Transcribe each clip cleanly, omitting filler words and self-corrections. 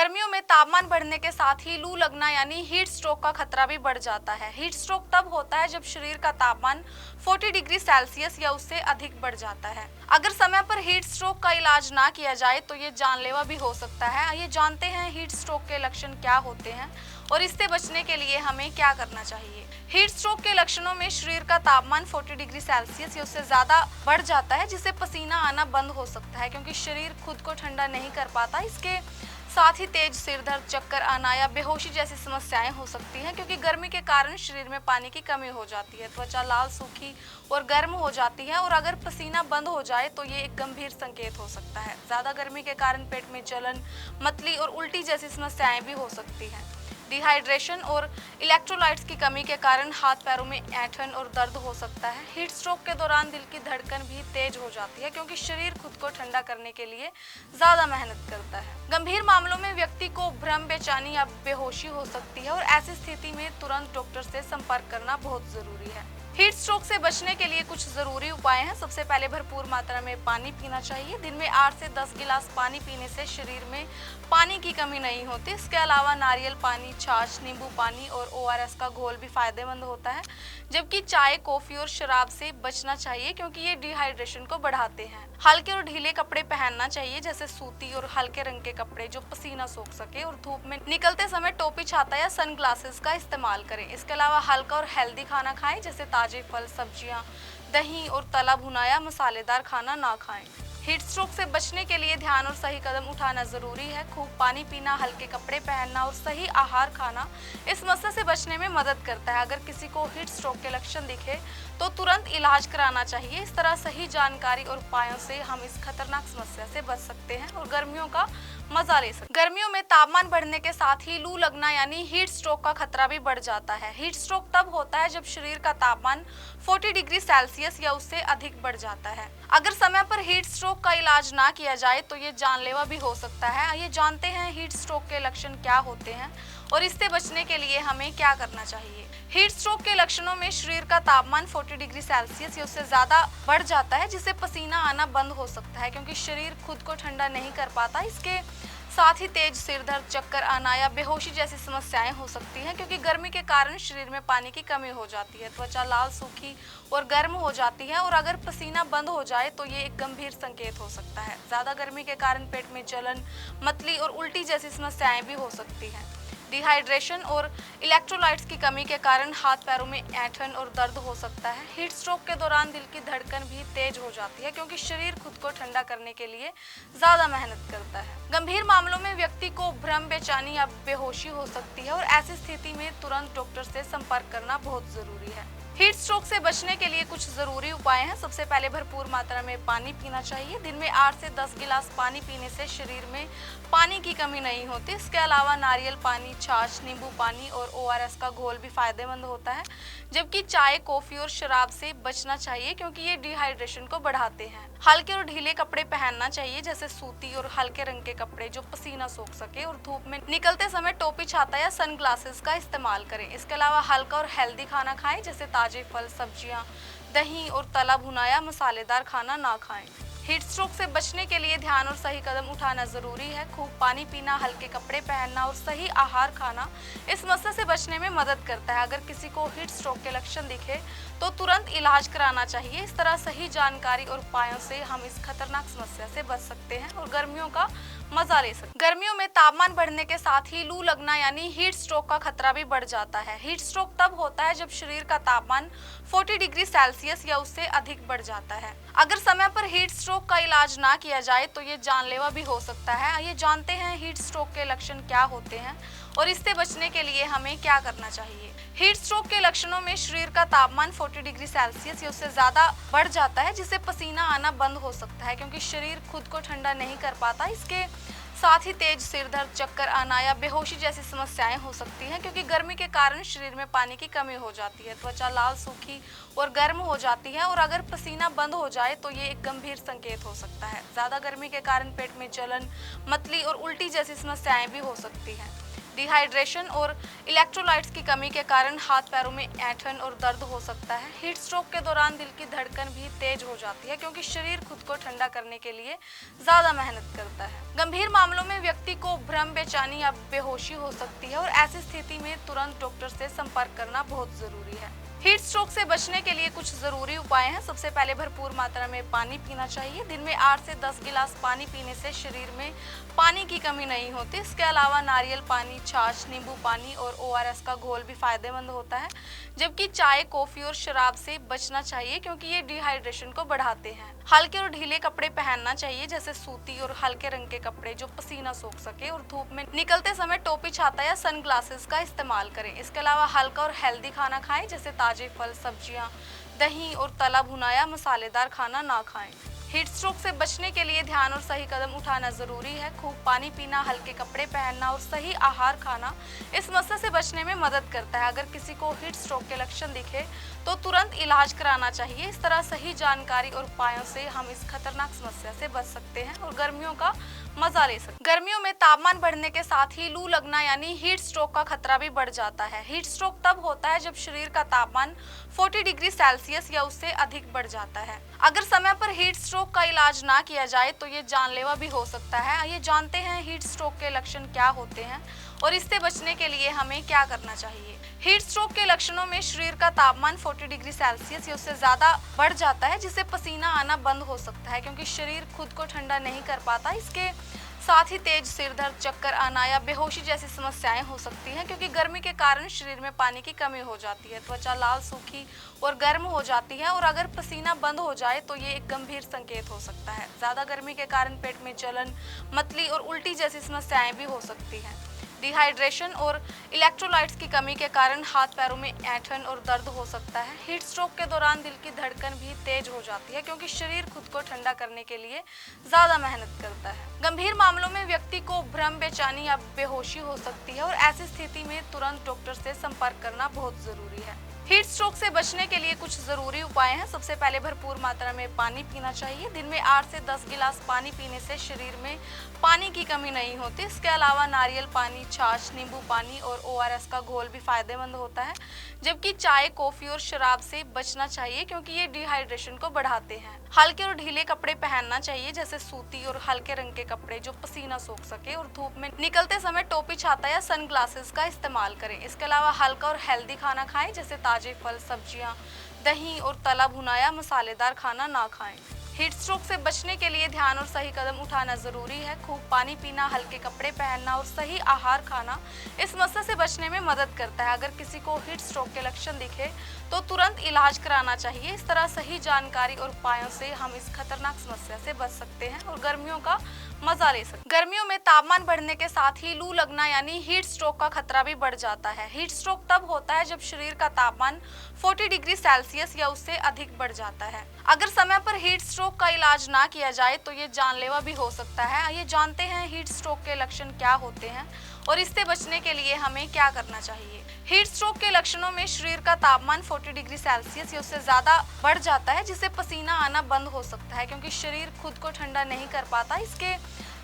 गर्मियों में तापमान बढ़ने के साथ ही लू लगना यानी हीट स्ट्रोक का खतरा भी बढ़ जाता है। हीट स्ट्रोक तब होता है जब शरीर का तापमान 40 डिग्री सेल्सियस या उससे अधिक बढ़ जाता है। अगर समय पर हीट स्ट्रोक का इलाज ना किया जाए तो ये जानलेवा भी हो सकता है। आइए जानते हैं हीट स्ट्रोक के लक्षण क्या होते हैं और इससे बचने के लिए हमें क्या करना चाहिए। हीट स्ट्रोक के लक्षणों में शरीर का तापमान 40 डिग्री सेल्सियस या उससे ज्यादा बढ़ जाता है, जिससे पसीना आना बंद हो सकता है क्योंकि शरीर खुद को ठंडा नहीं कर पाता। इसके साथ ही तेज सिर दर्द, चक्कर आना या बेहोशी जैसी समस्याएं हो सकती हैं क्योंकि गर्मी के कारण शरीर में पानी की कमी हो जाती है। त्वचा लाल, सूखी और गर्म हो जाती है और अगर पसीना बंद हो जाए तो ये एक गंभीर संकेत हो सकता है। ज्यादा गर्मी के कारण पेट में जलन, मतली और उल्टी जैसी समस्याएं भी हो सकती हैं। डिहाइड्रेशन और इलेक्ट्रोलाइट्स की कमी के कारण हाथ पैरों में ऐंठन और दर्द हो सकता है। हीट स्ट्रोक के दौरान दिल की धड़कन भी तेज हो जाती है क्योंकि शरीर खुद को ठंडा करने के लिए ज्यादा मेहनत करता है। गंभीर मामलों में व्यक्ति को भ्रम, बेचैनी या बेहोशी हो सकती है और ऐसी स्थिति में तुरंत डॉक्टर से संपर्क करना बहुत जरूरी है। हीट स्ट्रोक से बचने के लिए कुछ जरूरी उपाय हैं। सबसे पहले भरपूर मात्रा में पानी पीना चाहिए। दिन में 8 से 10 गिलास पानी पीने से शरीर में पानी की कमी नहीं होती। इसके अलावा नारियल पानी, छाछ, नींबू पानी और ORS का घोल भी फायदेमंद होता है, जबकि चाय, कॉफी और शराब से बचना चाहिए क्योंकि ये डिहाइड्रेशन को बढ़ाते हैं। हल्के और ढीले कपड़े पहनना चाहिए, जैसे सूती और हल्के रंग के कपड़े जो पसीना सोख सके, और धूप में निकलते समय टोपी, छाता या सनग्लासेस का इस्तेमाल करें। इसके अलावा हल्का और हेल्दी खाना खाएं, जैसे ताजे फल, सब्जियां, दही और तला भुना या मसालेदार खाना ना खाएं। हीट स्ट्रोक से बचने के लिए ध्यान और सही कदम उठाना जरूरी है। खूब पानी पीना, हल्के कपड़े पहनना और सही आहार खाना इस समस्या से बचने में मदद करता है। अगर किसी को हीट स्ट्रोक के लक्षण दिखे तो तुरंत इलाज कराना चाहिए। इस तरह सही जानकारी और उपायों से हम इस खतरनाक समस्या से बच सकते हैं और गर्मियों का मजा ले सकते हैं। गर्मियों में तापमान बढ़ने के साथ ही लू लगना यानी हीट स्ट्रोक का खतरा भी बढ़ जाता है। हीट स्ट्रोक तब होता है जब शरीर का तापमान 40 डिग्री सेल्सियस या उससे अधिक बढ़ जाता है। अगर समय पर हीट स्ट्रोक का इलाज ना किया जाए तो ये जानलेवा भी हो सकता है। आइए जानते हैं हीट स्ट्रोक के लक्षण क्या होते हैं और इससे बचने के लिए हमें क्या करना चाहिए। हीट स्ट्रोक के लक्षणों में शरीर का तापमान 40 डिग्री सेल्सियस या उससे ज्यादा बढ़ जाता है, जिससे पसीना आना बंद हो सकता है क्योंकि शरीर खुद को ठंडा नहीं कर पाता। इसके साथ ही तेज सिर दर्द, चक्कर आना या बेहोशी जैसी समस्याएं हो सकती हैं क्योंकि गर्मी के कारण शरीर में पानी की कमी हो जाती है। त्वचा लाल, सूखी और गर्म हो जाती है और अगर पसीना बंद हो जाए तो ये एक गंभीर संकेत हो सकता है। ज्यादा गर्मी के कारण पेट में जलन, मतली और उल्टी जैसी समस्याएं भी हो सकती हैं। डिहाइड्रेशन और इलेक्ट्रोलाइट्स की कमी के कारण हाथ पैरों में ऐंठन और दर्द हो सकता है। हीट स्ट्रोक के दौरान दिल की धड़कन भी तेज हो जाती है क्योंकि शरीर खुद को ठंडा करने के लिए ज्यादा मेहनत करता है। गंभीर मामलों में व्यक्ति को भ्रम, बेचैनी या बेहोशी हो सकती है और ऐसी स्थिति में तुरंत डॉक्टर से संपर्क करना बहुत जरूरी है। हीट स्ट्रोक से बचने के लिए कुछ जरूरी उपाय हैं। सबसे पहले भरपूर मात्रा में पानी पीना चाहिए। दिन में 8 से 10 गिलास पानी पीने से शरीर में पानी की कमी नहीं होती। इसके अलावा नारियल पानी, छाछ, नींबू पानी और ORS का घोल भी फायदेमंद होता है, जबकि चाय, कॉफी और शराब से बचना चाहिए क्योंकि ये डिहाइड्रेशन को बढ़ाते हैं। हल्के और ढीले कपड़े पहनना चाहिए, जैसे सूती और हल्के रंग के कपड़े जो पसीना सोख सके, और धूप में निकलते समय टोपी, छाता या सनग्लासेस का इस्तेमाल करें। इसके अलावा हल्का और हेल्दी खाना खाएं, जैसे ताजे फल, सब्जियां, दही और तला भुना या मसालेदार खाना ना खाएं। हीट स्ट्रोक से बचने के लिए ध्यान और सही कदम उठाना जरूरी है। खूब पानी पीना, हल्के कपड़े पहनना और सही आहार खाना इस समस्या से बचने में मदद करता है। अगर किसी को हीट स्ट्रोक के लक्षण दिखे तो तुरंत इलाज कराना चाहिए। इस तरह सही जानकारी और उपायों से हम इस खतरनाक समस्या से बच सकते हैं और गर्मियों का मजा ले सकते हैं। गर्मियों में तापमान बढ़ने के साथ ही लू लगना यानी हीट स्ट्रोक का खतरा भी बढ़ जाता है। हीट स्ट्रोक तब होता है जब शरीर का तापमान 40 डिग्री सेल्सियस या उससे अधिक बढ़ जाता है। अगर समय पर हीट स्ट्रोक का इलाज ना किया जाए तो ये जानलेवा भी हो सकता है। आइए जानते हैं हीट स्ट्रोक के लक्षण क्या होते हैं और इससे बचने के लिए हमें क्या करना चाहिए। हीट स्ट्रोक के लक्षणों में शरीर का तापमान 40 डिग्री सेल्सियस या उससे ज्यादा बढ़ जाता है, जिससे पसीना आना बंद हो सकता है क्योंकि शरीर खुद को ठंडा नहीं कर पाता। इसके साथ ही तेज सिर दर्द, चक्कर आना या बेहोशी जैसी समस्याएं हो सकती हैं क्योंकि गर्मी के कारण शरीर में पानी की कमी हो जाती है। त्वचा लाल, सूखी और गर्म हो जाती है और अगर पसीना बंद हो जाए तो ये एक गंभीर संकेत हो सकता है। ज्यादा गर्मी के कारण पेट में जलन, मतली और उल्टी जैसी समस्याएं भी हो सकती हैं। डिहाइड्रेशन और इलेक्ट्रोलाइट्स की कमी के कारण हाथ पैरों में ऐंठन और दर्द हो सकता है। हीट स्ट्रोक के दौरान दिल की धड़कन भी तेज हो जाती है क्योंकि शरीर खुद को ठंडा करने के लिए ज्यादा मेहनत करता है। गंभीर मामलों में व्यक्ति को भ्रम, बेचैनी या बेहोशी हो सकती है और ऐसी स्थिति में तुरंत डॉक्टर से संपर्क करना बहुत जरूरी है। हीट स्ट्रोक से बचने के लिए कुछ जरूरी उपाय हैं। सबसे पहले भरपूर मात्रा में पानी पीना चाहिए। दिन में 8 से 10 गिलास पानी पीने से शरीर में पानी की कमी नहीं होती। इसके अलावा नारियल पानी, छाछ, नींबू पानी और ORS का घोल भी फायदेमंद होता है। जबकि चाय, कॉफी और शराब से बचना चाहिए क्योंकि ये डिहाइड्रेशन को बढ़ाते हैं। हल्के और ढीले कपड़े पहनना चाहिए, जैसे सूती और हल्के रंग के कपड़े जो पसीना सोख सके, और धूप में निकलते समय टोपी, छाता या सनग्लासेस का इस्तेमाल करें। इसके अलावा हल्का और हेल्दी खाना खाएं, जैसे ताजे फल, सब्जियां, दही और तला भुना या मसालेदार खाना ना खाएं। हीट स्ट्रोक से बचने के लिए ध्यान और सही कदम उठाना जरूरी है। खूब पानी पीना, हल्के कपड़े पहनना और सही आहार खाना इस समस्या से बचने में मदद करता है। अगर किसी को हीट स्ट्रोक के लक्षण दिखे तो तुरंत इलाज कराना चाहिए। इस तरह सही जानकारी और उपायों से हम इस खतरनाक समस्या से बच सकते हैं और गर्मियों का मजा ले सकते हैं। गर्मियों में तापमान बढ़ने के साथ ही लू लगना यानी हीट स्ट्रोक का खतरा भी बढ़ जाता है। हीट स्ट्रोक तब होता है जब शरीर का तापमान 40 डिग्री सेल्सियस या उससे अधिक बढ़ जाता है। अगर समय पर हीट स्ट्रोक का इलाज ना किया जाए तो ये जानलेवा भी हो सकता है। आइए जानते हैं हीट स्ट्रोक के लक्षण क्या होते हैं और इससे बचने के लिए हमें क्या करना चाहिए। हीट स्ट्रोक के लक्षणों में शरीर का तापमान 40 डिग्री सेल्सियस या उससे ज्यादा बढ़ जाता है, जिससे पसीना आना बंद हो सकता है क्योंकि शरीर खुद को ठंडा नहीं कर पाता। इसके साथ ही तेज सिर दर्द, चक्कर आना या बेहोशी जैसी समस्याएं हो सकती हैं क्योंकि गर्मी के कारण शरीर में पानी की कमी हो जाती है। त्वचा लाल, सूखी और गर्म हो जाती है और अगर पसीना बंद हो जाए तो ये एक गंभीर संकेत हो सकता है। ज्यादा गर्मी के कारण पेट में जलन, मतली और उल्टी जैसी समस्याएं भी हो सकती हैं। डिहाइड्रेशन और इलेक्ट्रोलाइट्स की कमी के कारण हाथ पैरों में ऐंठन और दर्द हो सकता है। हीट स्ट्रोक के दौरान दिल की धड़कन भी तेज हो जाती है क्योंकि शरीर खुद को ठंडा करने के लिए ज्यादा मेहनत करता है। गंभीर मामलों में व्यक्ति को भ्रम, बेचैनी या बेहोशी हो सकती है और ऐसी स्थिति में तुरंत डॉक्टर से संपर्क करना बहुत जरूरी है। हीट स्ट्रोक से बचने के लिए कुछ जरूरी उपाय हैं। सबसे पहले भरपूर मात्रा में पानी पीना चाहिए। दिन में 8 से 10 गिलास पानी पीने से शरीर में पानी की कमी नहीं होती। इसके अलावा नारियल पानी, छाछ, नींबू पानी और ORS का घोल भी फायदेमंद होता है। जबकि चाय, कॉफी और शराब से बचना चाहिए क्योंकि ये डिहाइड्रेशन को बढ़ाते हैं। हल्के और ढीले कपड़े पहनना चाहिए, जैसे सूती और हल्के रंग के कपड़े जो पसीना सोख सके, और धूप में निकलते समय टोपी, छाता या सनग्लासेस का इस्तेमाल करें। इसके अलावा हल्का और हेल्दी खाना खाएं, जैसे ताजे फल, सब्जियां, दही और तला भुना या मसालेदार खाना ना खाएं। हीट स्ट्रोक से बचने के लिए ध्यान और सही कदम उठाना जरूरी है। खूब पानी पीना, हल्के कपड़े पहनना और सही आहार खाना इस समस्या से बचने में मदद करता है। अगर किसी को हीट स्ट्रोक के लक्षण दिखे तो तुरंत इलाज कराना चाहिए। इस तरह सही जानकारी और उपायों से हम इस खतरनाक समस्या से बच सकते हैं और गर्मियों का मजा ले सकते हैं। गर्मियों में तापमान बढ़ने के साथ ही लू लगना यानी हीट स्ट्रोक का खतरा भी बढ़ जाता है। हीट स्ट्रोक तब होता है जब शरीर का तापमान 40 डिग्री सेल्सियस या उससे अधिक बढ़ जाता है। अगर समय पर हीट स्ट्रोक का इलाज ना किया जाए तो ये जानलेवा भी हो सकता है। आइए जानते हैं हीट स्ट्रोक के लक्षण क्या होते हैं और इससे बचने के लिए हमें क्या करना चाहिए। हीट स्ट्रोक के लक्षणों में शरीर का तापमान 40 डिग्री सेल्सियस या उससे ज्यादा बढ़ जाता है, जिससे पसीना आना बंद हो सकता है क्योंकि शरीर खुद को ठंडा नहीं कर पाता। इसके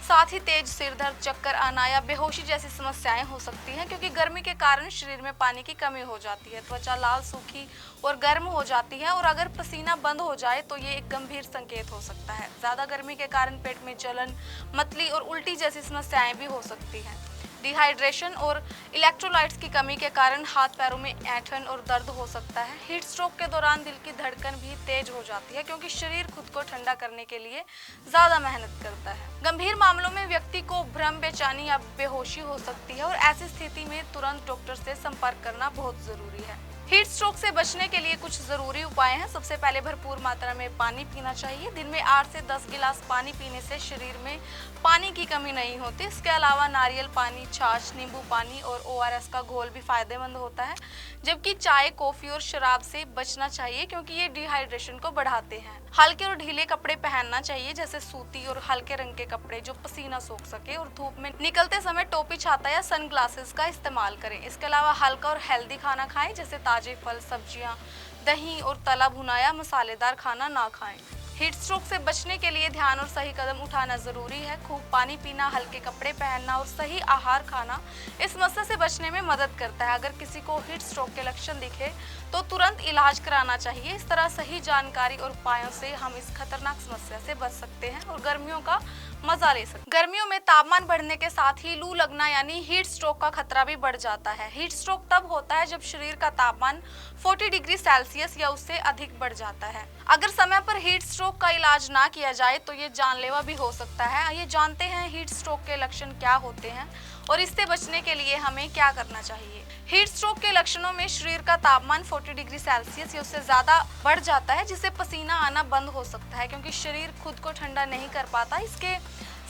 साथ ही तेज सिर दर्द, चक्कर आना या बेहोशी जैसी समस्याएं हो सकती हैं क्योंकि गर्मी के कारण शरीर में पानी की कमी हो जाती है। त्वचा लाल, सूखी और गर्म हो जाती है और अगर पसीना बंद हो जाए तो ये एक गंभीर संकेत हो सकता है। ज्यादा गर्मी के कारण पेट में जलन, मतली और उल्टी जैसी समस्याएं भी हो सकती हैं। डिहाइड्रेशन और इलेक्ट्रोलाइट्स की कमी के कारण हाथ पैरों में ऐंठन और दर्द हो सकता है। हीट स्ट्रोक के दौरान दिल की धड़कन भी तेज हो जाती है क्योंकि शरीर खुद को ठंडा करने के लिए ज्यादा मेहनत करता है। गंभीर मामलों में व्यक्ति को भ्रम, बेचैनी या बेहोशी हो सकती है और ऐसी स्थिति में तुरंत डॉक्टर से संपर्क करना बहुत जरूरी है। हीट स्ट्रोक से बचने के लिए कुछ जरूरी उपाय हैं। सबसे पहले भरपूर मात्रा में पानी पीना चाहिए। दिन में 8 से 10 गिलास पानी पीने से शरीर में पानी की कमी नहीं होती। इसके अलावा नारियल पानी, छाछ, नींबू पानी और ORS का घोल भी फायदेमंद होता है। जबकि चाय, कॉफी और शराब से बचना चाहिए क्योंकि ये डिहाइड्रेशन को बढ़ाते हैं। हल्के और ढीले कपड़े पहनना चाहिए, जैसे सूती और हल्के रंग के कपड़े जो पसीना सोख सके, और धूप में निकलते समय टोपी, छाता या सनग्लासेस का इस्तेमाल करें। इसके अलावा हल्का और हेल्दी खाना खाएं, जैसे ताजे फल, सब्जियां, दही और तला भुना या मसालेदार खाना ना खाएं। हीट स्ट्रोक से बचने के लिए ध्यान और सही कदम उठाना जरूरी है। खूब पानी पीना, हल्के कपड़े पहनना और सही आहार खाना इस समस्या से बचने में मदद करता है। अगर किसी को हीट स्ट्रोक के लक्षण दिखे तो तुरंत इलाज कराना चाहिए। इस तरह सही जानकारी और उपायों से हम इस खतरनाक समस्या से बच सकते हैं और गर्मियों का मजा ले सकते हैं। गर्मियों में तापमान बढ़ने के साथ ही लू लगना यानी हीट स्ट्रोक का खतरा भी बढ़ जाता है। हीट स्ट्रोक तब होता है जब शरीर का तापमान 40 डिग्री सेल्सियस या उससे अधिक बढ़ जाता है। अगर समय पर हीट स्ट्रोक का इलाज ना किया जाए तो ये जानलेवा भी हो सकता है। आइए जानते हैं हीट स्ट्रोक के लक्षण क्या होते हैं और इससे बचने के लिए हमें क्या करना चाहिए। हीट स्ट्रोक के लक्षणों में शरीर का तापमान 40 डिग्री सेल्सियस या उससे ज्यादा बढ़ जाता है, जिससे पसीना आना बंद हो सकता है क्योंकि शरीर खुद को ठंडा नहीं कर पाता। इसके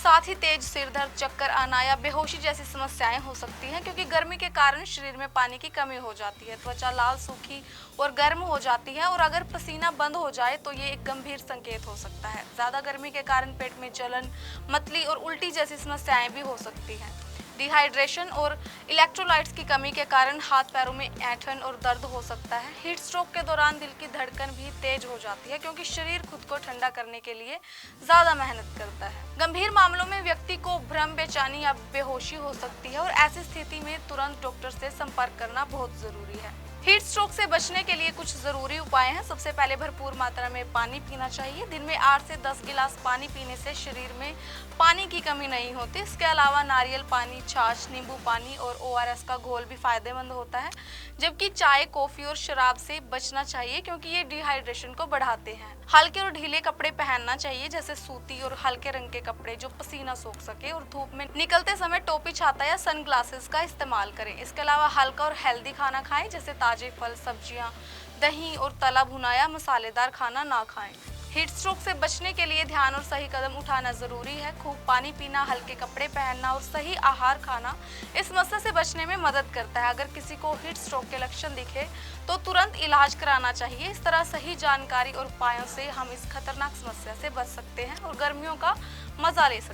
साथ ही तेज सिर दर्द, चक्कर आना या बेहोशी जैसी समस्याएं हो सकती हैं क्योंकि गर्मी के कारण शरीर में पानी की कमी हो जाती है। त्वचा लाल, सूखी और गर्म हो जाती है और अगर पसीना बंद हो जाए तो ये एक गंभीर संकेत हो सकता है। ज्यादा गर्मी के कारण पेट में जलन, मतली और उल्टी जैसी समस्याएं भी हो सकती हैं। डिहाइड्रेशन और इलेक्ट्रोलाइट्स की कमी के कारण हाथ पैरों में ऐंठन और दर्द हो सकता है। हीट स्ट्रोक के दौरान दिल की धड़कन भी तेज हो जाती है क्योंकि शरीर खुद को ठंडा करने के लिए ज्यादा मेहनत करता है। गंभीर मामलों में व्यक्ति को भ्रम, बेचैनी या बेहोशी हो सकती है और ऐसी स्थिति में तुरंत डॉक्टर से संपर्क करना बहुत जरूरी है। हीट स्ट्रोक से बचने के लिए कुछ जरूरी उपाय हैं। सबसे पहले भरपूर मात्रा में पानी पीना चाहिए। दिन में 8 से 10 गिलास पानी पीने से शरीर में पानी की कमी नहीं होती। इसके अलावा नारियल पानी, छाछ, नींबू पानी और ORS का घोल भी फायदेमंद होता है, जबकि चाय, कॉफी और शराब से बचना चाहिए क्योंकि ये डिहाइड्रेशन को बढ़ाते हैं। हल्के और ढीले कपड़े पहनना चाहिए, जैसे सूती और हल्के रंग के कपड़े जो पसीना सोख सके, और धूप में निकलते समय टोपी, छाता या सनग्लासेस का इस्तेमाल करें। इसके अलावा हल्का और हेल्दी खाना खाएं, जैसे ताजे फल, सब्जियां, दही और तला भुना या मसालेदार खाना ना खाएं। हीट स्ट्रोक से बचने के लिए ध्यान और सही कदम उठाना जरूरी है। खूब पानी पीना, हल्के कपड़े पहनना और सही आहार खाना इस समस्या से बचने में मदद करता है। अगर किसी को हीट स्ट्रोक के लक्षण दिखे तो तुरंत इलाज कराना चाहिए। इस तरह सही जानकारी और उपायों से हम इस खतरनाक समस्या से बच सकते हैं और गर्मियों का मजा ले सकते हैं।